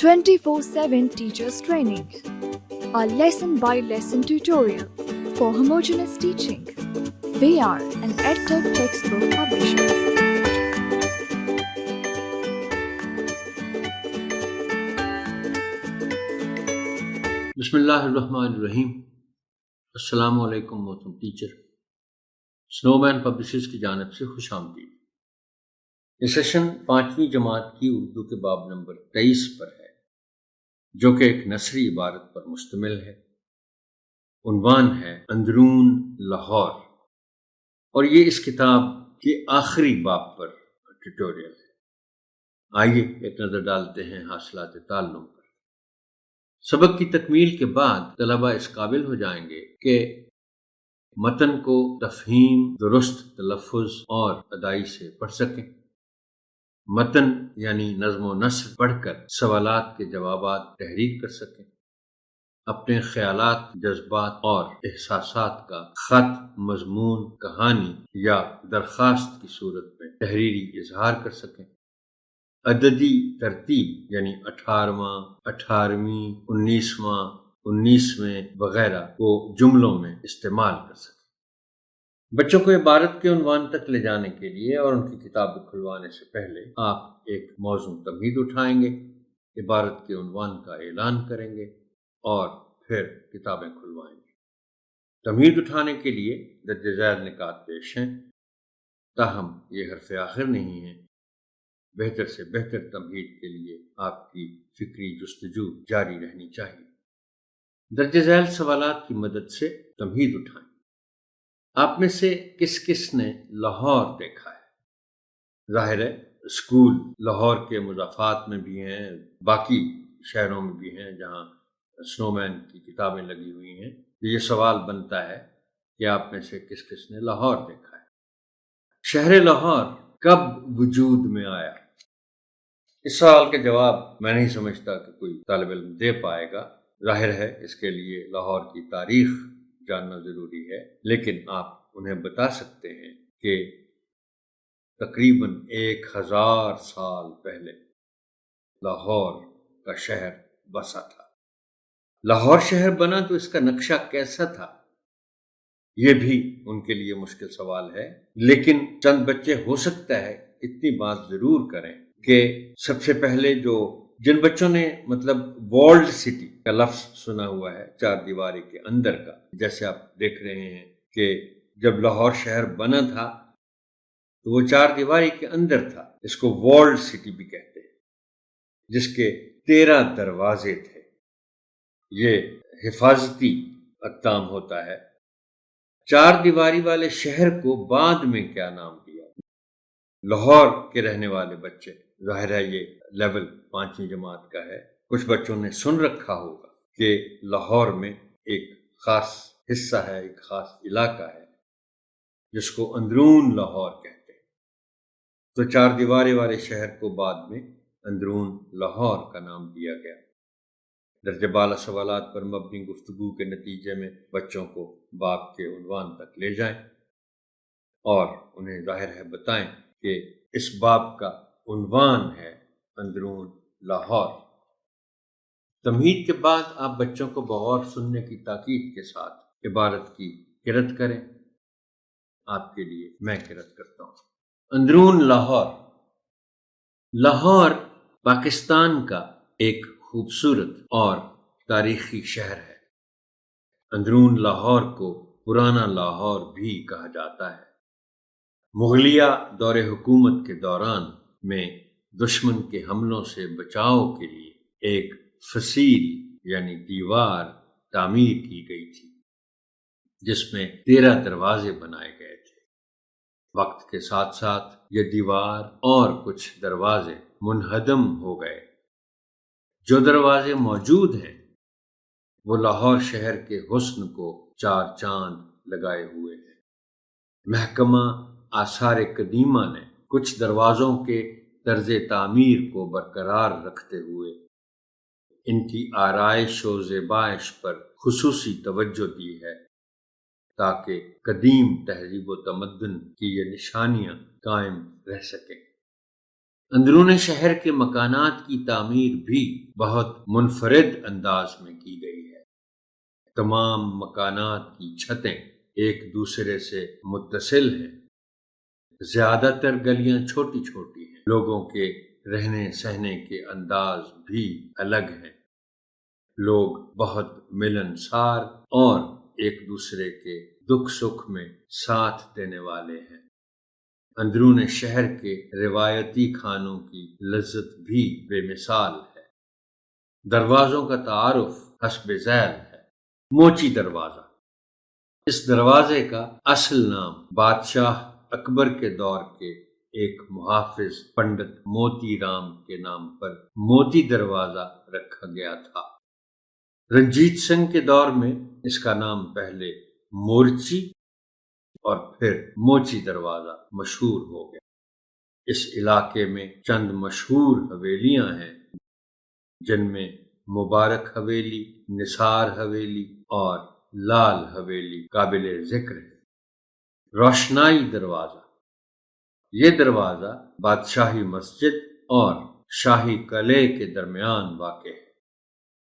24/7 Teachers Training, a lesson-by-lesson tutorial for homogeneous teaching. We are an EdTech textbook publisher. بسم اللہ الرحمن الرحیم. السلام علیکم محترم ٹیچر. سنو مین پبلشرز کی جانب سے خوش آمدید. یہ سیشن 5ویں جماعت کی اردو کے باب نمبر 23 پر ہے، جو کہ ایک نثری عبارت پر مشتمل ہے. عنوان ہے اندرون لاہور، اور یہ اس کتاب کے آخری باب پر ٹیوٹوریل ہے. آئیے ایک نظر ڈالتے ہیں حاصلات تعلم پر. سبق کی تکمیل کے بعد طلبہ اس قابل ہو جائیں گے کہ متن کو تفہیم، درست تلفظ اور ادائی سے پڑھ سکیں. متن یعنی نظم و نثر پڑھ کر سوالات کے جوابات تحریر کر سکیں. اپنے خیالات، جذبات اور احساسات کا خط، مضمون، کہانی یا درخواست کی صورت میں تحریری اظہار کر سکیں. عددی ترتیب یعنی 18واں، 18ویں، 19واں، 19ویں وغیرہ کو جملوں میں استعمال کر سکیں. بچوں کو عبارت کے عنوان تک لے جانے کے لیے اور ان کی کتابیں کھلوانے سے پہلے آپ ایک موزوں تمہید اٹھائیں گے، عبارت کے عنوان کا اعلان کریں گے اور پھر کتابیں کھلوائیں گے. تمہید اٹھانے کے لیے درج ذیل نکات پیش ہیں، تاہم یہ حرف آخر نہیں ہیں. بہتر سے بہتر تمہید کے لیے آپ کی فکری جستجو جاری رہنی چاہیے. درج ذیل سوالات کی مدد سے تمہید اٹھائیں. آپ میں سے کس کس نے لاہور دیکھا ہے؟ ظاہر ہے اسکول لاہور کے مضافات میں بھی ہیں، باقی شہروں میں بھی ہیں جہاں سنو مین کی کتابیں لگی ہوئی ہیں. یہ سوال بنتا ہے کہ آپ میں سے کس کس نے لاہور دیکھا ہے. شہر لاہور کب وجود میں آیا؟ اس سوال کے جواب میں نہیں سمجھتا کہ کوئی طالب علم دے پائے گا. ظاہر ہے اس کے لیے لاہور کی تاریخ جاننا ضروری ہے، لیکن آپ انہیں بتا سکتے ہیں کہ تقریباً 1000 سال پہلے لاہور کا شہر بسا تھا. لاہور شہر بنا تو اس کا نقشہ کیسا تھا؟ یہ بھی ان کے لیے مشکل سوال ہے، لیکن چند بچے ہو سکتا ہے اتنی بات ضرور کریں کہ سب سے پہلے جن بچوں نے والڈ سٹی کا لفظ سنا ہوا ہے، چار دیواری کے اندر کا، جیسے آپ دیکھ رہے ہیں کہ جب لاہور شہر بنا تھا تو وہ چار دیواری کے اندر تھا. اس کو والڈ سٹی بھی کہتے ہیں، جس کے 13 دروازے تھے. یہ حفاظتی اقدام ہوتا ہے. چار دیواری والے شہر کو بعد میں کیا نام دیا؟ لاہور کے رہنے والے بچے، ظاہر ہے یہ لیول 5ویں جماعت کا ہے، کچھ بچوں نے سن رکھا ہوگا کہ لاہور میں ایک خاص حصہ ہے، ایک خاص علاقہ ہے جس کو اندرون لاہور کہتے ہیں. تو چار دیواری والے شہر کو بعد میں اندرون لاہور کا نام دیا گیا. درجہ بالا سوالات پر مبنی گفتگو کے نتیجے میں بچوں کو باب کے عنوان تک لے جائیں اور انہیں ظاہر ہے بتائیں کہ اس باب کا عنوان ہے اندرون لاہور. تمہید کے بعد آپ بچوں کو بغور سننے کی تاکید کے ساتھ عبارت کی قرأت کریں. آپ کے لیے میں قرأت کرتا ہوں. اندرون لاہور. لاہور پاکستان کا ایک خوبصورت اور تاریخی شہر ہے. اندرون لاہور کو پرانا لاہور بھی کہا جاتا ہے. مغلیہ دور حکومت کے دوران میں دشمن کے حملوں سے بچاؤ کے لیے ایک فصیل یعنی دیوار تعمیر کی گئی تھی، جس میں 13 دروازے بنائے گئے تھے. وقت کے ساتھ ساتھ یہ دیوار اور کچھ دروازے منہدم ہو گئے. جو دروازے موجود ہیں وہ لاہور شہر کے حسن کو 4 چاند لگائے ہوئے ہیں. محکمہ آثار قدیمہ نے کچھ دروازوں کے طرز تعمیر کو برقرار رکھتے ہوئے ان کی آرائش و زیبائش پر خصوصی توجہ دی ہے تاکہ قدیم تہذیب و تمدن کی یہ نشانیاں قائم رہ سکیں. اندرون شہر کے مکانات کی تعمیر بھی بہت منفرد انداز میں کی گئی ہے۔ تمام مکانات کی چھتیں ایک دوسرے سے متصل ہیں۔ زیادہ تر گلیاں چھوٹی چھوٹی ہیں۔ لوگوں کے رہنے سہنے کے انداز بھی الگ ہیں۔ لوگ بہت ملنسار اور ایک دوسرے کے دکھ سکھ میں ساتھ دینے والے ہیں۔ اندرون شہر کے روایتی کھانوں کی لذت بھی بے مثال ہے۔ دروازوں کا تعارف حسب ذیل ہے۔ موچی دروازہ، اس دروازے کا اصل نام بادشاہ اکبر کے دور کے ایک محافظ پنڈت موتی رام کے نام پر موتی دروازہ رکھا گیا تھا۔ رنجیت سنگھ کے دور میں اس کا نام پہلے مورچی اور پھر موچی دروازہ مشہور ہو گیا۔ اس علاقے میں چند مشہور حویلیاں ہیں، جن میں مبارک حویلی، نثار حویلی اور لال حویلی قابل ذکر ہے۔ روشنائی دروازہ، یہ دروازہ بادشاہی مسجد اور شاہی قلعے کے درمیان واقع ہے۔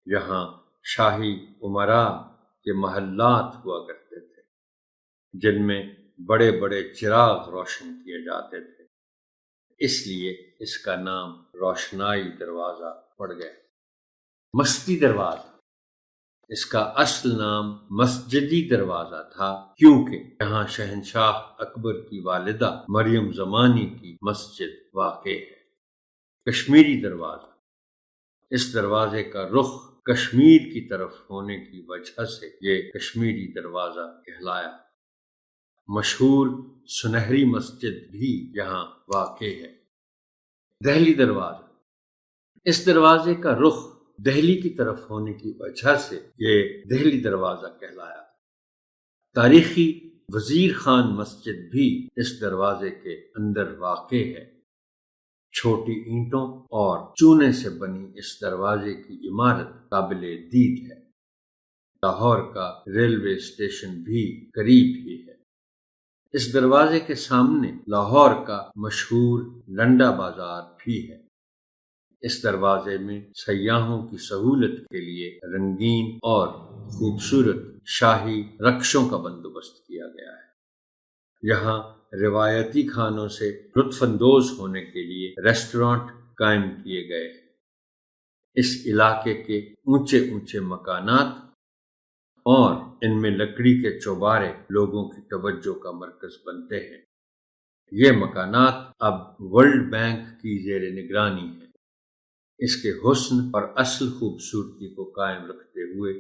یہاں شاہی امراء کے محلات ہوا کرتے تھے، جن میں بڑے بڑے چراغ روشن کیے جاتے تھے، اس لیے اس کا نام روشنائی دروازہ پڑ گیا۔ مستی دروازہ، اس کا اصل نام مسجدی دروازہ تھا، کیونکہ یہاں شہنشاہ اکبر کی والدہ مریم زمانی کی مسجد واقع ہے۔ کشمیری دروازہ، اس دروازے کا رخ کشمیر کی طرف ہونے کی وجہ سے یہ کشمیری دروازہ کہلایا۔ مشہور سنہری مسجد بھی یہاں واقع ہے۔ دہلی دروازہ، اس دروازے کا رخ دہلی کی طرف ہونے کی وجہ سے یہ دہلی دروازہ کہلایا۔ تاریخی وزیر خان مسجد بھی اس دروازے کے اندر واقع ہے۔ چھوٹی اینٹوں اور چونے سے بنی اس دروازے کی عمارت قابل دید ہے۔ لاہور کا ریلوے اسٹیشن بھی قریب ہی ہے۔ اس دروازے کے سامنے لاہور کا مشہور لنڈا بازار بھی ہے۔ اس دروازے میں سیاحوں کی سہولت کے لیے رنگین اور خوبصورت شاہی رکشوں کا بندوبست کیا گیا ہے۔ یہاں روایتی کھانوں سے لطف اندوز ہونے کے لیے ریسٹورانٹ قائم کیے گئے ہیں۔ اس علاقے کے اونچے اونچے مکانات اور ان میں لکڑی کے چوبارے لوگوں کی توجہ کا مرکز بنتے ہیں۔ یہ مکانات اب ورلڈ بینک کی زیر نگرانی ہیں۔ اس کے حسن اور اصل خوبصورتی کو قائم رکھتے ہوئے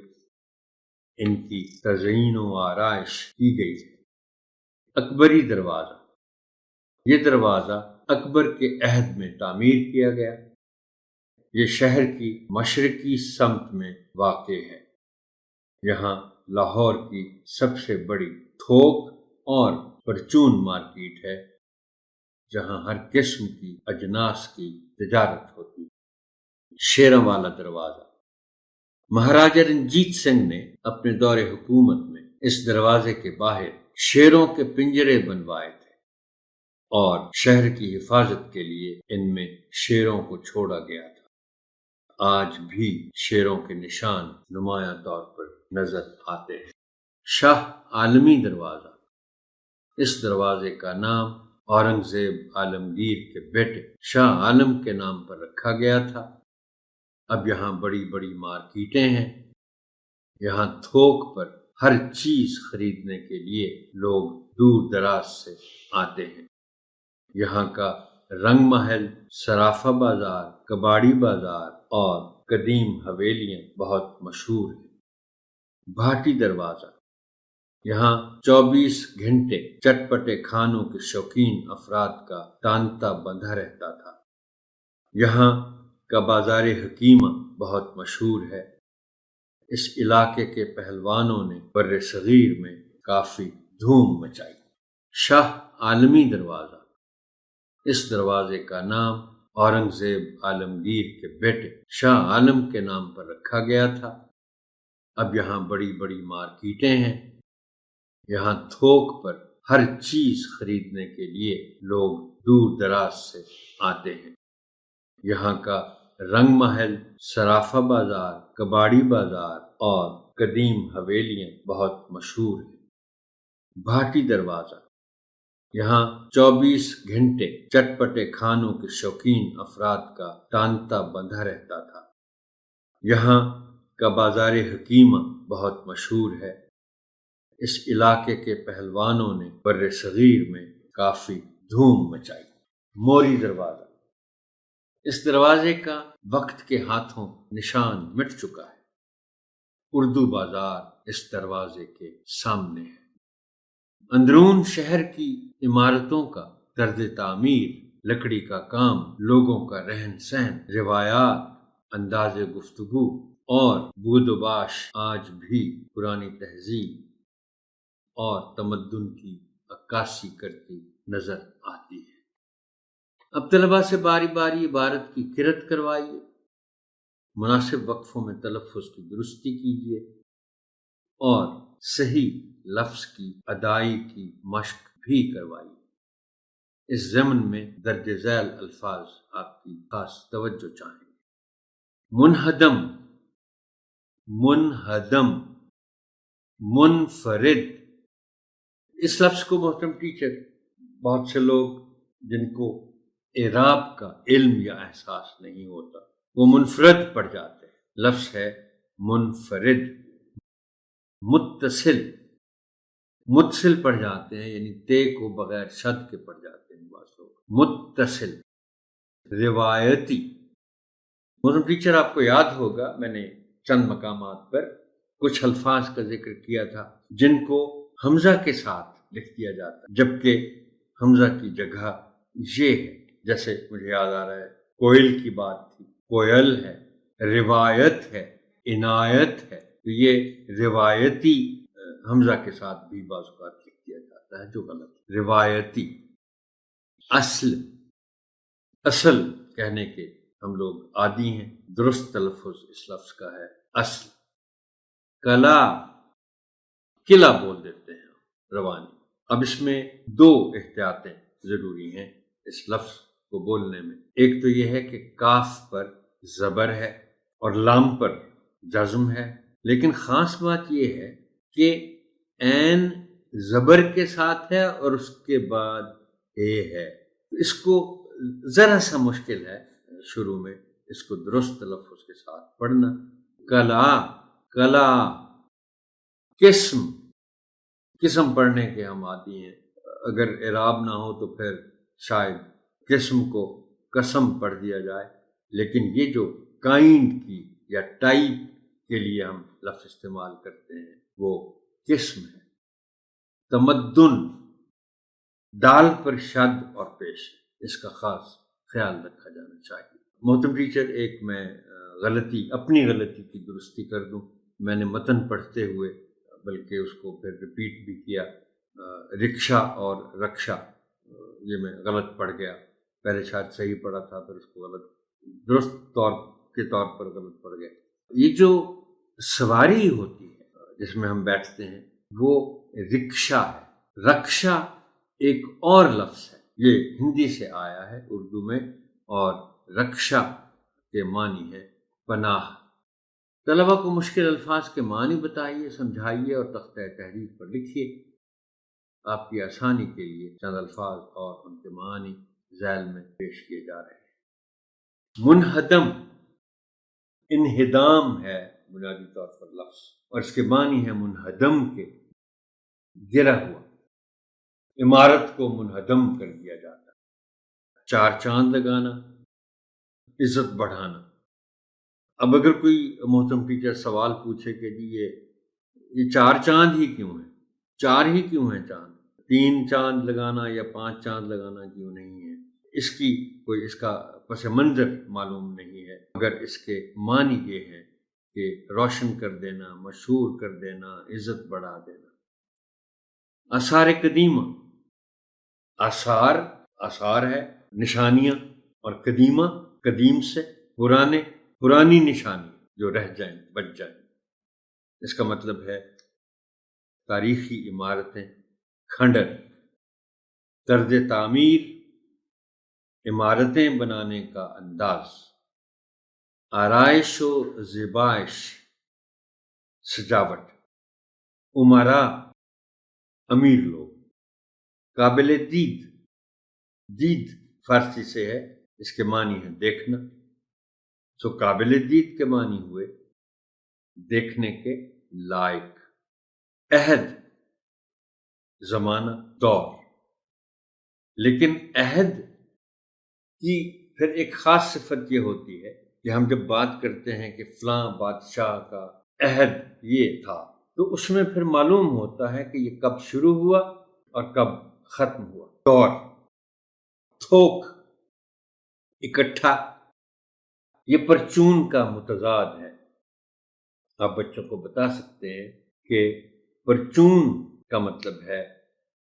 ان کی تزئین و آرائش کی گئی ہے۔ اکبری دروازہ، یہ دروازہ اکبر کے عہد میں تعمیر کیا گیا۔ یہ شہر کی مشرقی سمت میں واقع ہے۔ یہاں لاہور کی سب سے بڑی تھوک اور پرچون مارکیٹ ہے، جہاں ہر قسم کی اجناس کی تجارت ہوتی ہے۔ شیروں والا دروازہ، مہاراجہ رنجیت سنگھ نے اپنے دور حکومت میں اس دروازے کے باہر شیروں کے پنجرے بنوائے تھے اور شہر کی حفاظت کے لیے ان میں شیروں کو چھوڑا گیا تھا۔ آج بھی شیروں کے نشان نمایاں طور پر نظر آتے ہیں۔ شاہ عالمی دروازہ، اس دروازے کا نام اورنگزیب عالمگیر کے بیٹے شاہ عالم کے نام پر رکھا گیا تھا۔ اب یہاں بڑی بڑی مارکیٹیں ہیں۔ یہاں تھوک پر ہر چیز خریدنے کے لیے لوگ دور دراز سے آتے ہیں۔ یہاں کا رنگ محل، صرافہ بازار، کباڑی بازار اور قدیم حویلیاں بہت مشہور ہیں۔ بھاٹی دروازہ، یہاں 24 گھنٹے چٹپٹے کھانوں کے شوقین افراد کا تانتا بندھا رہتا تھا۔ یہاں کا بازار حکیمہ بہت مشہور ہے۔ اس علاقے کے پہلوانوں نے بر صغیر میں کافی دھوم مچائی۔ شاہ عالمی دروازہ، اس دروازے کا نام اورنگزیب عالمگیر کے بیٹے شاہ عالم کے نام پر رکھا گیا تھا۔ اب یہاں بڑی بڑی مارکیٹیں ہیں۔ یہاں تھوک پر ہر چیز خریدنے کے لیے لوگ دور دراز سے آتے ہیں۔ یہاں کا رنگ محل، صرافہ بازار، کباڑی بازار اور قدیم حویلیاں بہت مشہور ہیں۔ بھاٹی دروازہ، یہاں 24 گھنٹے چٹپٹے کھانوں کے شوقین افراد کا تانتا بندھا رہتا تھا۔ یہاں کا بازار حکیمہ بہت مشہور ہے۔ اس علاقے کے پہلوانوں نے بر صغیر میں کافی دھوم مچائی۔ موری دروازہ، اس دروازے کا وقت کے ہاتھوں نشان مٹ چکا ہے۔ اردو بازار اس دروازے کے سامنے ہے۔ اندرون شہر کی عمارتوں کا طرز تعمیر، لکڑی کا کام، لوگوں کا رہن سہن، روایات، انداز گفتگو اور بود و باش آج بھی پرانی تہذیب اور تمدن کی عکاسی کرتی نظر آتی ہے۔ اب طلباء سے باری باری عبارت کی قرأت کروائیے، مناسب وقفوں میں تلفظ کی درستی کیجیے اور صحیح لفظ کی ادائی کی مشق بھی کروائیے۔ اس ضمن میں درج ذیل الفاظ آپ کی خاص توجہ چاہیں۔ منہدم، منہدم، منفرد، اس لفظ کو محترم ٹیچر بہت سے لوگ جن کو اعراب کا علم یا احساس نہیں ہوتا وہ منفرد پڑھ جاتے ہیں۔ لفظ ہے منفرد۔ متصل، متصل پڑھ جاتے ہیں، یعنی تے کو بغیر شد کے پڑھ جاتے ہیں بعض لوگ۔ متصل۔ روایتی، محترم ٹیچر آپ کو یاد ہوگا میں نے چند مقامات پر کچھ الفاظ کا ذکر کیا تھا جن کو حمزہ کے ساتھ لکھ دیا جاتا ہے جبکہ حمزہ کی جگہ یہ ہے، جیسے مجھے یاد آ رہا ہے کوئل کی بات تھی، کوئل ہے، روایت ہے، عنایت ہے، تو یہ روایتی حمزہ کے ساتھ بھی بعض اوقات لکھ دیا جاتا ہے جو غلط ہے۔ روایتی۔ اصل، اصل کہنے کے ہم لوگ عادی ہیں، درست تلفظ اس لفظ کا ہے اصل۔ کلا، قلعہ بول دیتے ہیں روانی۔ اب اس میں دو احتیاطیں ضروری ہیں اس لفظ کو بولنے میں۔ ایک تو یہ ہے کہ کاف پر زبر ہے اور لام پر جزم ہے، لیکن خاص بات یہ ہے کہ عین زبر کے ساتھ ہے اور اس کے بعد اے ہے۔ اس کو ذرا سا مشکل ہے شروع میں اس کو درست تلفظ کے ساتھ پڑھنا۔ کلا، کلا۔ قسم، قسم پڑھنے کے ہم عادی ہیں، اگر اعراب نہ ہو تو پھر شاید قسم کو قسم پڑھ دیا جائے، لیکن یہ جو کائنڈ کی یا ٹائپ کے لیے ہم لفظ استعمال کرتے ہیں وہ قسم ہے۔ تمدن، دال پر شد اور پیش، اس کا خاص خیال رکھا جانا چاہیے۔ محترم ٹیچر ایک میں غلطی، اپنی غلطی کی درستی کر دوں، میں نے متن پڑھتے ہوئے بلکہ اس کو پھر ریپیٹ بھی کیا، رکشا اور رکشا، یہ میں غلط پڑھ گیا، پہلے شاید صحیح پڑھا تھا پھر اس کو غلط، درست طور کے طور پر غلط پڑھ گیا۔ یہ جو سواری ہوتی ہے جس میں ہم بیٹھتے ہیں وہ رکشا ہے۔ رکشا ایک اور لفظ ہے، یہ ہندی سے آیا ہے اردو میں، اور رکشا کے معنی ہے پناہ۔ طلبہ کو مشکل الفاظ کے معنی بتائیے، سمجھائیے اور تختہ تحریر پر لکھیے۔ آپ کی آسانی کے لیے چند الفاظ اور ان کے معنی ذیل میں پیش کیے جا رہے ہیں۔ منہدم، انہدام ہے بنیادی طور پر لفظ، اور اس کے معنی ہے منہدم کے گرا ہوا، عمارت کو منہدم کر دیا جاتا ہے۔ چار چاند لگانا، عزت بڑھانا۔ اب اگر کوئی محترم ٹیچر سوال پوچھے کہ جی یہ چار چاند ہی کیوں ہیں، چار ہی کیوں ہیں چاند، 3 چاند لگانا یا 5 چاند لگانا کیوں نہیں ہے، اس کی کوئی اس کا پس منظر معلوم نہیں ہے، مگر اس کے معنی یہ ہے کہ روشن کر دینا، مشہور کر دینا، عزت بڑھا دینا۔ آثار قدیمہ، آثار، آثار ہے نشانیاں، اور قدیمہ قدیم سے پرانے، پرانی نشانی جو رہ جائیں، بچ جائیں۔ اس کا مطلب ہے تاریخی عمارتیں، کھنڈر، طرز تعمیر، عمارتیں بنانے کا انداز، آرائش و زیبائش، سجاوٹ، امرا امیر لوگ، قابل دید، دید فارسی سے ہے، اس کے معنی ہے دیکھنا، سو قابل دید کے معنی ہوئے دیکھنے کے لائق، عہد زمانہ دور، لیکن عہد کی پھر ایک خاص صفت یہ ہوتی ہے کہ ہم جب بات کرتے ہیں کہ فلاں بادشاہ کا عہد یہ تھا تو اس میں پھر معلوم ہوتا ہے کہ یہ کب شروع ہوا اور کب ختم ہوا۔ دور، تھوک، اکٹھا، یہ پرچون کا متضاد ہے۔ آپ بچوں کو بتا سکتے ہیں کہ پرچون کا مطلب ہے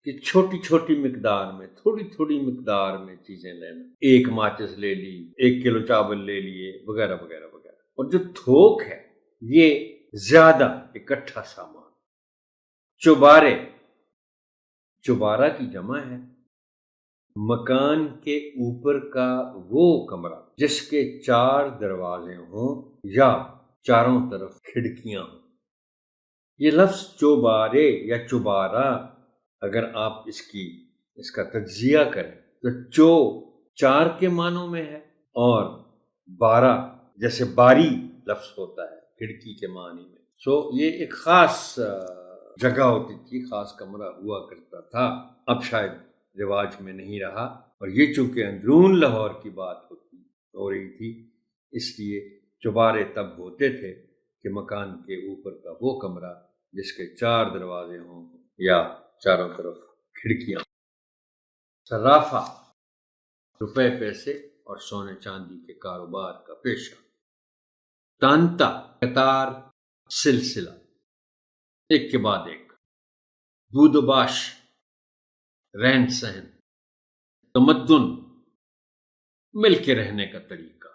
کہ چھوٹی چھوٹی مقدار میں، تھوڑی تھوڑی مقدار میں چیزیں لینا، ایک ماچس لے لی، 1 کلو چاول لے لیے، وغیرہ وغیرہ وغیرہ۔ اور جو تھوک ہے یہ زیادہ اکٹھا سامان۔ چوبارے، چوبارہ کی جمع ہے، مکان کے اوپر کا وہ کمرہ جس کے 4 دروازے ہوں یا چاروں طرف کھڑکیاں ہوں۔ یہ لفظ چوبارے یا چوبارہ اگر آپ اس کا تجزیہ کریں تو چو 4 کے معنوں میں ہے، اور بارہ جیسے باری لفظ ہوتا ہے کھڑکی کے معنی میں۔ سو یہ ایک خاص جگہ ہوتی تھی، خاص کمرہ ہوا کرتا تھا، اب شاید رواج میں نہیں رہا، اور یہ چونکہ اندرون لاہور کی بات ہو رہی تھی، اس لیے چوبارے تب ہوتے تھے کہ مکان کے اوپر کا وہ کمرہ جس کے 4 دروازے ہوں یا چاروں طرف کھڑکیاں۔ صرافہ، روپے پیسے اور سونے چاندی کے کاروبار کا پیشہ۔ تانتا، قطار، سلسلہ، ایک کے بعد ایک۔ بود و باش، رہن سہن، تمدن، مل کے رہنے کا طریقہ،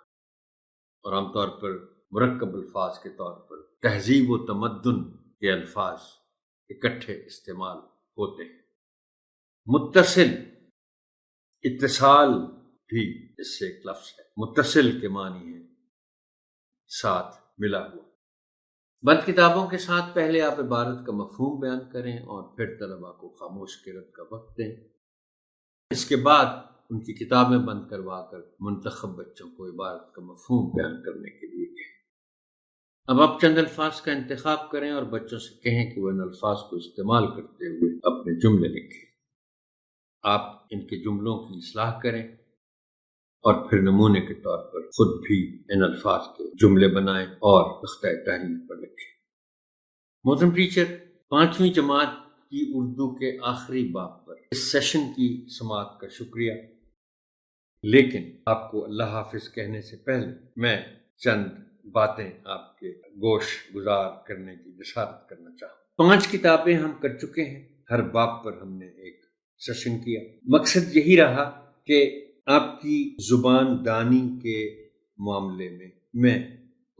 اور عام طور پر مرکب الفاظ کے طور پر تہذیب و تمدن کے الفاظ اکٹھے استعمال ہوتے ہیں۔ متصل، اتصال بھی اس سے ایک لفظ ہے، متصل کے معنی ہے ساتھ ملا ہوا۔ بند کتابوں کے ساتھ پہلے آپ عبارت کا مفہوم بیان کریں اور پھر طلباء کو خاموش قرت کا وقت دیں۔ اس کے بعد ان کی کتابیں بند کروا کر منتخب بچوں کو عبارت کا مفہوم بیان کرنے کے لیے کہیں۔ اب آپ چند الفاظ کا انتخاب کریں اور بچوں سے کہیں کہ وہ ان الفاظ کو استعمال کرتے ہوئے اپنے جملے لکھیں۔ آپ ان کے جملوں کی اصلاح کریں اور پھر نمونے کے طور پر خود بھی ان الفاظ کے جملے بنائیں اور تختہ تحریر پر لکھیں۔ محترم ٹیچر، 5ویں جماعت کی اردو کے آخری باب پر اس سیشن کی سماعت کا شکریہ، لیکن آپ کو اللہ حافظ کہنے سے پہلے میں چند باتیں آپ کے گوش گزار کرنے کی بشارت کرنا چاہوں۔ 5 کتابیں ہم کر چکے ہیں، ہر باب پر ہم نے ایک سیشن کیا۔ مقصد یہی رہا کہ آپ کی زبان دانی کے معاملے میں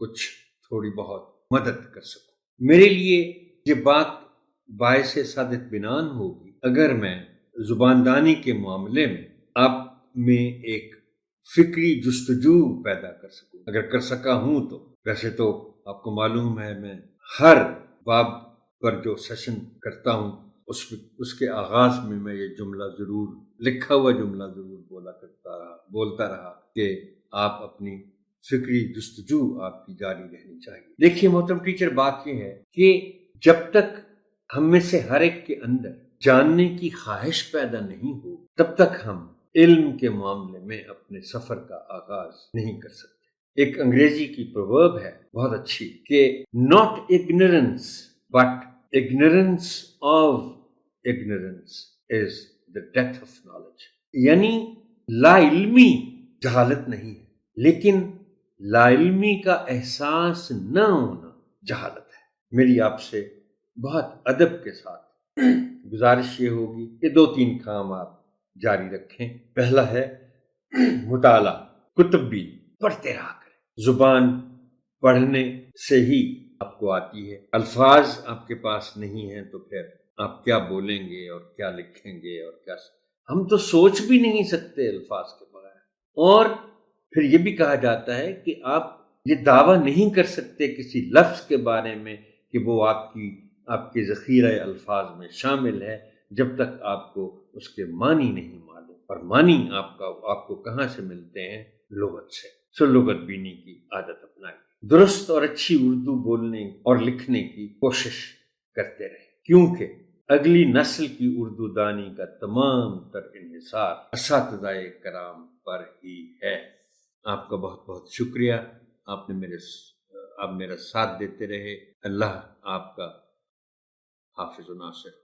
کچھ تھوڑی بہت مدد کر سکوں۔ میرے لیے یہ بات باعث سعادت بنان ہوگی اگر میں زبان دانی کے معاملے میں آپ میں ایک فکری جستجو پیدا کر سکوں۔ اگر کر سکا ہوں تو ویسے تو آپ کو معلوم ہے میں ہر باب پر جو سیشن کرتا ہوں اس کے آغاز میں یہ جملہ ضرور، لکھا ہوا جملہ ضرور بولتا رہا کہ آپ اپنی فکری جستجو آپ کی جاری رہنی چاہیے۔ دیکھیے محترم ٹیچر، بات یہ ہے کہ جب تک ہم میں سے ہر ایک کے اندر جاننے کی خواہش پیدا نہیں ہو تب تک ہم علم کے معاملے میں اپنے سفر کا آغاز نہیں کر سکتے۔ ایک انگریزی کی پروورب ہے بہت اچھی کہ not ignorance but ignorance of ignorance is the death of knowledge، یعنی لا علمی جہالت نہیں ہے لیکن لا علمی کا احساس نہ ہونا جہالت ہے۔ میری آپ سے بہت ادب کے ساتھ گزارش یہ ہوگی کہ 2-3 کام آپ جاری رکھیں۔ پہلا ہے مطالعہ، کتب بھی پڑھتے رہا کریں۔ زبان پڑھنے سے ہی آپ کو آتی ہے، الفاظ آپ کے پاس نہیں ہیں تو پھر آپ کیا بولیں گے اور کیا لکھیں گے اور کیا ہم تو سوچ بھی نہیں سکتے الفاظ کے بغیر۔ اور پھر یہ بھی کہا جاتا ہے کہ آپ یہ دعویٰ نہیں کر سکتے کسی لفظ کے بارے میں کہ وہ آپ کے ذخیرہ الفاظ میں شامل ہے جب تک آپ کو اس کے معنی نہیں معلوم، اور معنی آپ کو کہاں سے ملتے ہیں؟ لغت سے۔ سو لغت بینی کی عادت اپنائیں، درست اور اچھی اردو بولنے اور لکھنے کی کوشش کرتے رہیں، کیونکہ اگلی نسل کی اردو دانی کا تمام تر انحصار اساتذہ کرام پر ہی ہے۔ آپ کا بہت بہت شکریہ، آپ میرا ساتھ دیتے رہے۔ اللہ آپ کا حافظ و ناصر۔